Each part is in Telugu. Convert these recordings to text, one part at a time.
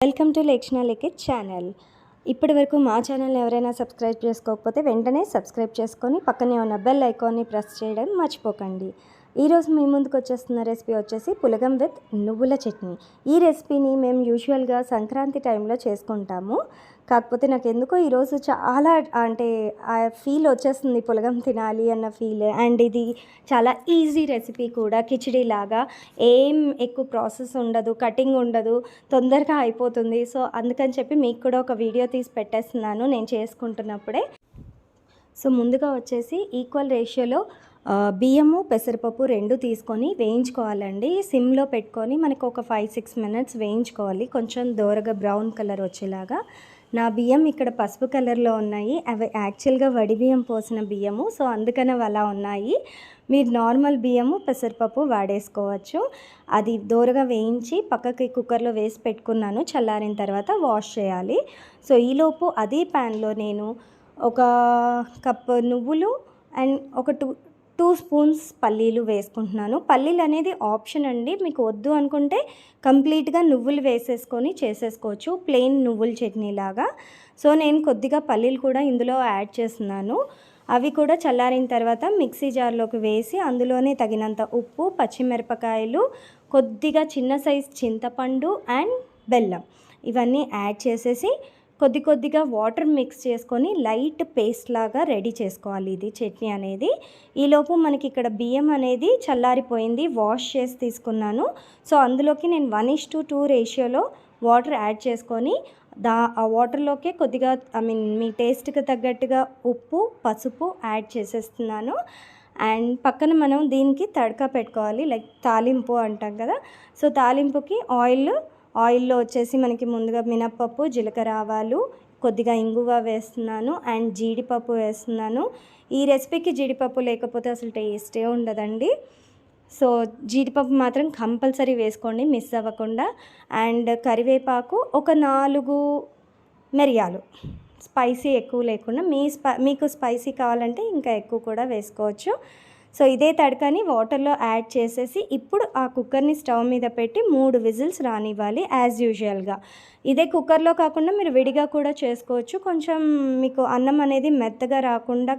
Welcome to Lakshana Likhith channel. ఇప్పటి వరకు మా ఛానల్ ఎవరైనా సబ్స్క్రైబ్ చేసుకోకపోతే వెంటనే సబ్స్క్రైబ్ చేసుకొని పక్కనే ఉన్న బెల్ ఐకాన్ని ప్రెస్ చేయడం మర్చిపోకండి. ఈరోజు మీ ముందుకు వచ్చేస్తున్న రెసిపీ వచ్చేసి పులగం విత్ నువ్వుల చట్నీ. ఈ రెసిపీని మేము యూజువల్గా సంక్రాంతి టైంలో చేసుకుంటాము. కాకపోతే నాకు ఎందుకో ఈరోజు చాలా ఆ ఫీల్ వచ్చేస్తుంది, పులగం తినాలి అన్న ఫీల్. అండ్ ఇది చాలా ఈజీ రెసిపీ కూడా, కిచిడి లాగా ఏం ఎక్కువ ప్రాసెస్ ఉండదు, కటింగ్ ఉండదు, తొందరగా అయిపోతుంది. సో అందుకని చెప్పి మీకు కూడా ఒక వీడియో తీసి పెట్టేస్తున్నాను నేను చేసుకుంటున్నప్పుడే. సో ముందుగా వచ్చేసి ఈక్వల్ రేషియోలో బియ్యము పెసరపప్పు రెండు తీసుకొని వేయించుకోవాలండి. సిమ్లో పెట్టుకొని మనకు ఒక 5-6 మినిట్స్ వేయించుకోవాలి, కొంచెం దోరగా బ్రౌన్ కలర్ వచ్చేలాగా. నా బియ్యం ఇక్కడ పసుపు కలర్లో ఉన్నాయి, అవి యాక్చువల్గా వడి బియ్యం పోసిన బియ్యము, సో అందుకని అలా ఉన్నాయి. మీరు నార్మల్ బియ్యము పెసరపప్పు వాడేసుకోవచ్చు. అది దోరగా వేయించి పక్కకి కుక్కర్లో వేసి పెట్టుకున్నాను. చల్లారిన తర్వాత వాష్ చేయాలి. సో ఈలోపు అదే ప్యాన్లో నేను ఒక కప్ నువ్వులు అండ్ ఒక 2 స్పూన్స్ పల్లీలు వేసుకుంటున్నాను. పల్లీలు అనేది ఆప్షన్ అండి, మీకు వద్దు అనుకుంటే కంప్లీట్గా నువ్వులు వేసేసుకొని చేసేసుకోవచ్చు, ప్లెయిన్ నువ్వుల చట్నీ లాగా. సో నేను కొద్దిగా పల్లీలు కూడా ఇందులో యాడ్ చేస్తున్నాను. అవి కూడా చల్లారిన తర్వాత మిక్సీ జార్లోకి వేసి అందులోనే తగినంత ఉప్పు, పచ్చిమిరపకాయలు, కొద్దిగా చిన్న సైజ్ చింతపండు అండ్ బెల్లం ఇవన్నీ యాడ్ చేసేసి కొద్దిగా వాటర్ మిక్స్ చేసుకొని లైట్ పేస్ట్ లాగా రెడీ చేసుకోవాలి ఇది చట్నీ అనేది. ఈలోపు మనకి ఇక్కడ బియ్యం అనేది చల్లారిపోయింది, వాష్ చేసి తీసుకున్నాను. సో అందులోకి నేను 1:2 రేషియోలో వాటర్ యాడ్ చేసుకొని ఆ వాటర్లోకే కొద్దిగా మీ టేస్ట్కి తగ్గట్టుగా ఉప్పు, పసుపు యాడ్ చేసేస్తున్నాను. అండ్ పక్కన మనం దీనికి తడక పెట్టుకోవాలి, లైక్ తాలింపు అంటాం కదా. సో తాలింపుకి ఆయిల్లో వచ్చేసి మనకి ముందుగా మినప్పప్పు, జీలకర్ర, ఆవాలు, కొద్దిగా ఇంగువ వేస్తున్నాను అండ్ జీడిపప్పు వేస్తున్నాను. ఈ రెసిపీకి జీడిపప్పు లేకపోతే అసలు టేస్టే ఉండదండి. సో జీడిపప్పు మాత్రం కంపల్సరీ వేసుకోండి, మిస్ అవ్వకుండా. అండ్ కరివేపాకు, ఒక 4 మిరియాలు, స్పైసీ ఎక్కువ లేకుండా. మీకు స్పైసీ కావాలంటే ఇంకా ఎక్కువ కూడా వేసుకోవచ్చు. సో ఇదే తడకని వాటర్లో యాడ్ చేసేసి ఇప్పుడు ఆ కుక్కర్ని స్టవ్ మీద పెట్టి 3 విజిల్స్ రానివ్వాలి యాజ్ యూజువల్గా. ఇదే కుక్కర్లో కాకుండా మీరు విడిగా కూడా చేసుకోవచ్చు. కొంచెం మీకు అన్నం అనేది మెత్తగా రాకుండా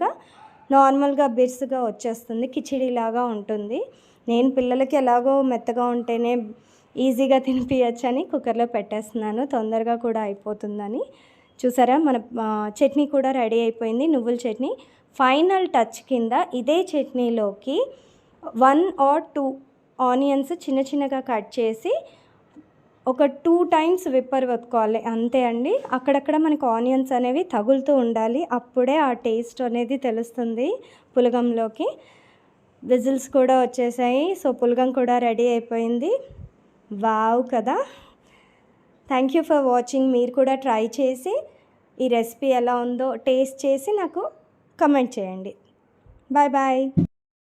నార్మల్గా బిర్సుగా వచ్చేస్తుంది, కిచిడిలాగా ఉంటుంది. నేను పిల్లలకి ఎలాగో మెత్తగా ఉంటేనే ఈజీగా తినిపించచ్చని కుక్కర్లో పెట్టేస్తున్నాను, తొందరగా కూడా అయిపోతుందని. చూసారా, మన చట్నీ కూడా రెడీ అయిపోయింది, నువ్వుల చట్నీ. ఫైనల్ టచ్ కింద ఇదే చట్నీలోకి 1 or 2 ఆనియన్స్ చిన్నగా కట్ చేసి ఒక 2 టైమ్స్ విప్పర్ వత్తుకోవాలి, అంతే అండి. అక్కడక్కడ మనకు ఆనియన్స్ అనేవి తగులుతూ ఉండాలి, అప్పుడే ఆ టేస్ట్ అనేది తెలుస్తుంది పులగంలోకి. విజిల్స్ కూడా వచ్చేసాయి, సో పులగం కూడా రెడీ అయిపోయింది. వావ్ కదా. Thank you for watching. మీరు కూడా ట్రై చేసి ఈ రెసిపీ ఎలా ఉందో టేస్ట్ చేసి నాకు కమెంట్ చేయండి. Bye bye.